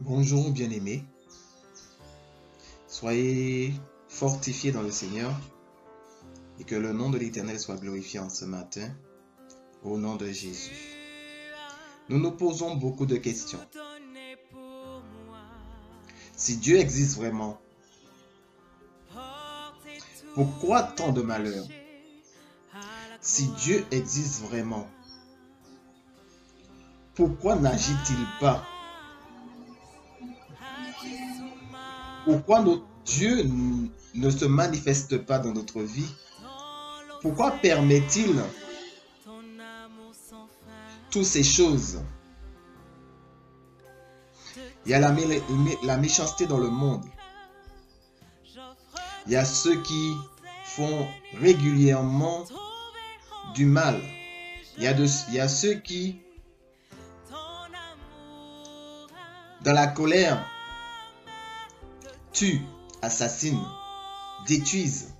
Bonjour bien-aimés, soyez fortifiés dans le Seigneur et que le nom de l'Éternel soit glorifié en ce matin, au nom de Jésus. Nous nous posons beaucoup de questions. Si Dieu existe vraiment, pourquoi tant de malheurs? Si Dieu existe vraiment, pourquoi n'agit-il pas? Pourquoi notre Dieu ne se manifeste pas dans notre vie? Pourquoi permet-il toutes ces choses? Il y a la méchanceté dans le monde. Il y a ceux qui font régulièrement du mal. Il y a ceux qui, dans la colère, tuent, assassinent, détruisent.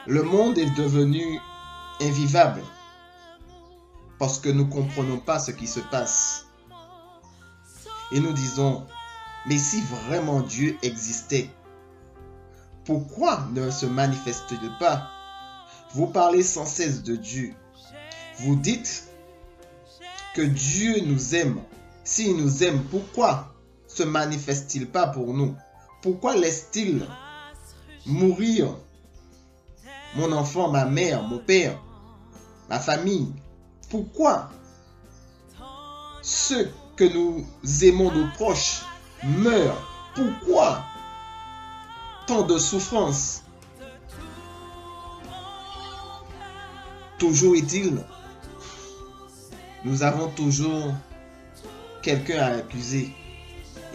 Le monde est devenu invivable parce que nous ne comprenons pas ce qui se passe. Et nous disons, mais si vraiment Dieu existait, pourquoi ne se manifeste-t-il pas? Vous parlez sans cesse de Dieu. Vous dites que Dieu nous aime. S'il nous aime, pourquoi se manifeste-t-il pas pour nous? Pourquoi laisse-t-il mourir mon enfant, ma mère, mon père, ma famille? Pourquoi ceux que nous aimons, nos proches, meurent? Pourquoi tant de souffrances? Toujours est-il, nous avons toujours quelqu'un à accuser.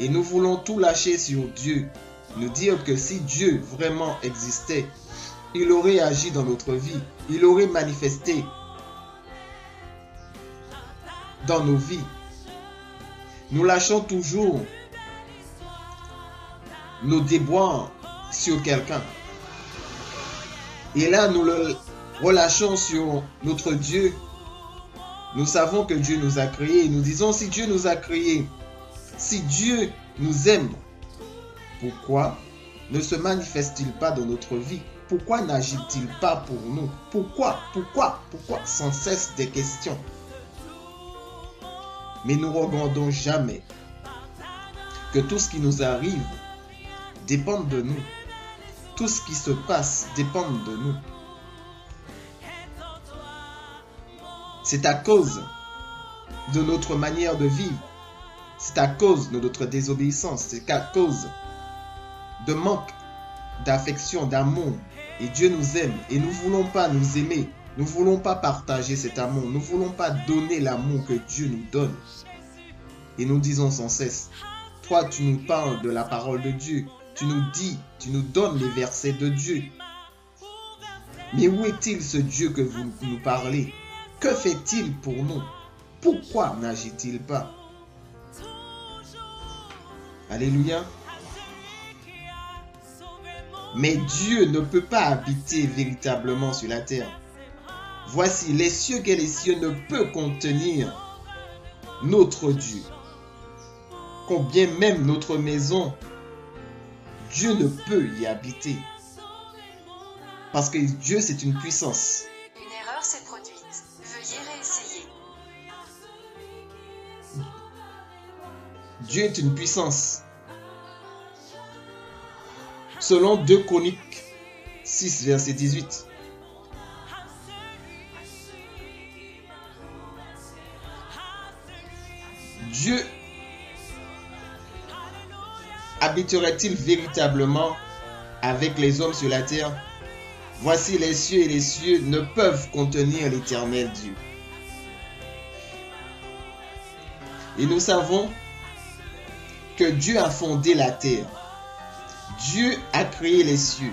Et nous voulons tout lâcher sur Dieu. Nous dire que si Dieu vraiment existait, il aurait agi dans notre vie. Il aurait manifesté dans nos vies. Nous lâchons toujours nos déboires sur quelqu'un. Et là, nous le relâchons sur notre Dieu. Nous savons que Dieu nous a créés. Nous disons, si Dieu nous a créés, si Dieu nous aime, pourquoi ne se manifeste-t-il pas dans notre vie? Pourquoi n'agit-il pas pour nous? Pourquoi? Sans cesse des questions. Mais nous ne regardons jamais que tout ce qui nous arrive dépend de nous. Tout ce qui se passe dépend de nous. C'est à cause de notre manière de vivre. C'est à cause de notre désobéissance. C'est à cause de manque d'affection, d'amour. Et Dieu nous aime. Et nous ne voulons pas nous aimer. Nous ne voulons pas partager cet amour. Nous ne voulons pas donner l'amour que Dieu nous donne. Et nous disons sans cesse, toi tu nous parles de la parole de Dieu. Tu nous dis, tu nous donnes les versets de Dieu. Mais où est-il ce Dieu que vous nous parlez? Que fait-il pour nous? Pourquoi n'agit-il pas? Alléluia. Mais Dieu ne peut pas habiter véritablement sur la terre. Voici, les cieux et les cieux ne peuvent contenir notre Dieu. Combien même notre maison, Dieu ne peut y habiter. Parce que Dieu, c'est une puissance. Une erreur s'est produite. Veuillez réessayer. Dieu est une puissance. Selon 2 Chroniques 6, verset 18. Dieu habiterait-il véritablement avec les hommes sur la terre? Voici, les cieux et les cieux ne peuvent contenir l'Éternel Dieu. Et nous savons que Dieu a fondé la terre. Dieu a créé les cieux.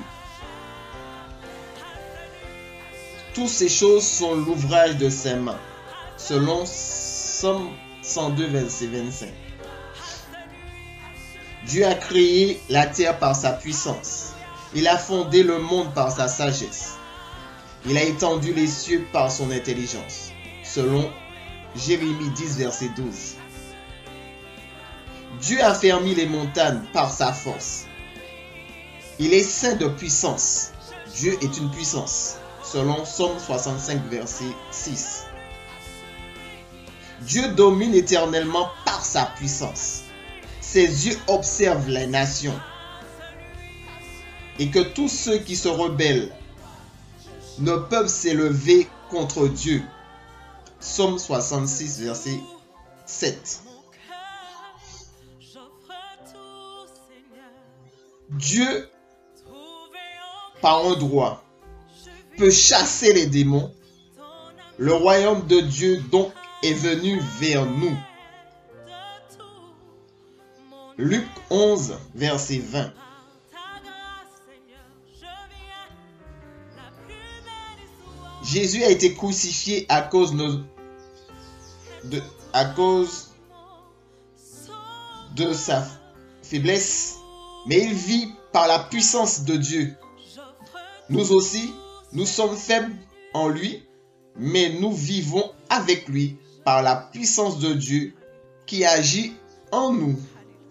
Toutes ces choses sont l'ouvrage de ses mains, selon Somme 102, verset 25. Dieu a créé la terre par sa puissance. Il a fondé le monde par sa sagesse. Il a étendu les cieux par son intelligence, selon Jérémie 10, verset 12. Dieu a fermé les montagnes par sa force. Il est saint de puissance. Dieu est une puissance, selon Psaume 65, verset 6. Dieu domine éternellement par sa puissance. Ses yeux observent les nations. Et que tous ceux qui se rebellent ne peuvent s'élever contre Dieu. Psaume 66, verset 7. Dieu, par un droit, peut chasser les démons. Le royaume de Dieu donc est venu vers nous. Luc 11, verset 20. Jésus a été crucifié à cause de sa faiblesse, mais il vit par la puissance de Dieu. Nous aussi, nous sommes faibles en lui, mais nous vivons avec lui par la puissance de Dieu qui agit en nous,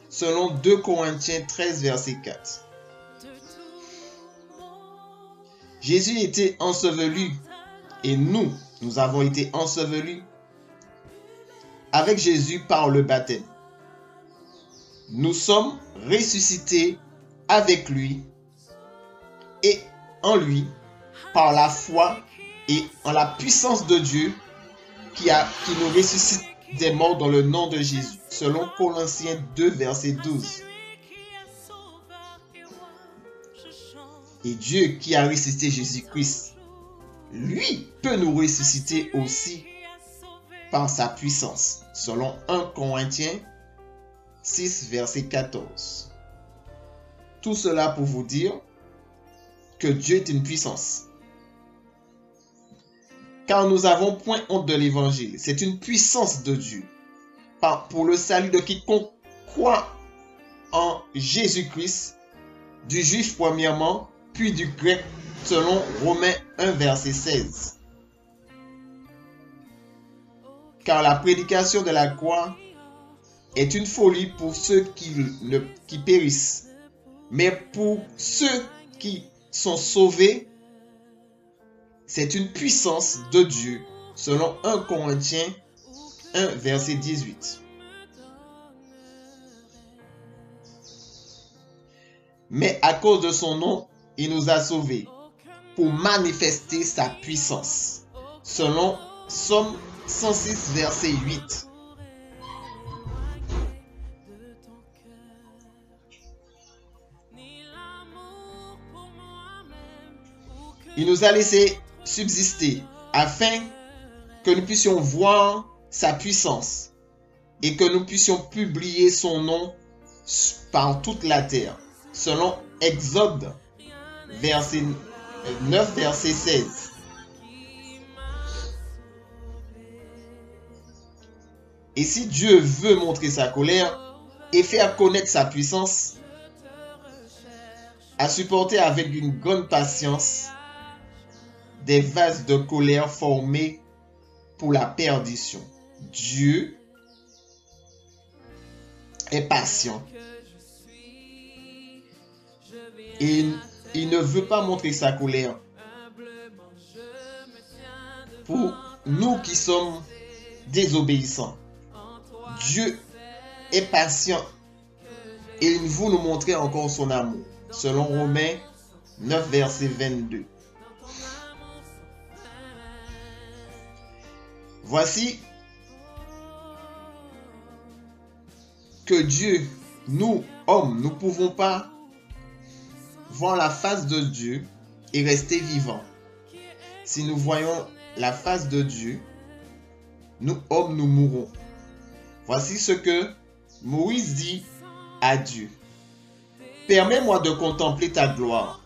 selon 2 Corinthiens 13, verset 4. Jésus était enseveli et nous avons été ensevelis avec Jésus par le baptême. Nous sommes ressuscités avec lui et en lui par la foi et en la puissance de Dieu qui nous ressuscite des morts dans le nom de Jésus, selon Colossiens 2, verset 12. Et Dieu qui a ressuscité Jésus-Christ, lui peut nous ressusciter aussi par sa puissance, selon 1 Corinthiens 6, verset 14. Tout cela pour vous dire que Dieu est une puissance. Car nous n'avons point honte de l'évangile. C'est une puissance de Dieu pour le salut de quiconque croit en Jésus-Christ, du juif premièrement, puis du grec, selon Romains 1, verset 16. Car la prédication de la croix est une folie pour ceux qui périssent, mais pour ceux qui sont sauvés, c'est une puissance de Dieu, selon 1 Corinthiens 1, verset 18. Mais à cause de son nom, il nous a sauvés pour manifester sa puissance, selon Psaume 106, verset 8. Il nous a laissé subsister afin que nous puissions voir sa puissance et que nous puissions publier son nom par toute la terre, selon Exode 9, verset 16. Et si Dieu veut montrer sa colère et faire connaître sa puissance, à supporter avec une grande patience des vases de colère formés pour la perdition. Dieu est patient et il ne veut pas montrer sa colère pour nous qui sommes désobéissants. Dieu est patient et il veut nous montrer encore son amour, selon Romains 9, verset 22. Voici que Dieu, nous, hommes, nous ne pouvons pas voir la face de Dieu et rester vivants. Si nous voyons la face de Dieu, nous, hommes, nous mourrons. Voici ce que Moïse dit à Dieu. « Permets-moi de contempler ta gloire. »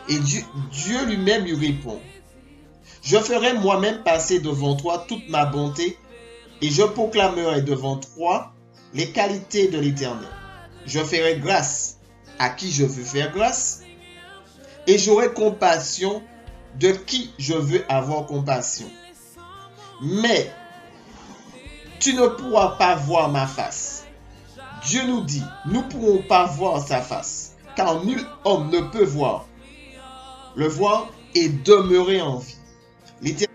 Et Dieu lui-même lui répond. « Je ferai moi-même passer devant toi toute ma bonté et je proclamerai devant toi les qualités de l'Éternel. je ferai grâce à qui je veux faire grâce et j'aurai compassion de qui je veux avoir compassion. Mais tu ne pourras pas voir ma face. Dieu nous dit, nous ne pourrons pas voir sa face, car nul homme ne peut voir, le voir et demeurer en vie. L'Éternel